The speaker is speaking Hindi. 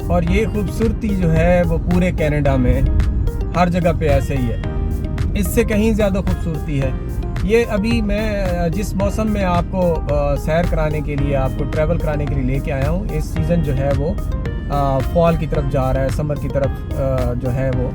और ये खूबसूरती जो है वो पूरे कनाडा में हर जगह पे ऐसे ही है, इससे कहीं ज़्यादा खूबसूरती है। ये अभी मैं जिस मौसम में आपको सैर कराने के लिए, आपको ट्रैवल कराने के लिए लेके आया हूँ, इस सीज़न जो है वो फॉल की तरफ जा रहा है, समर की तरफ जो है वो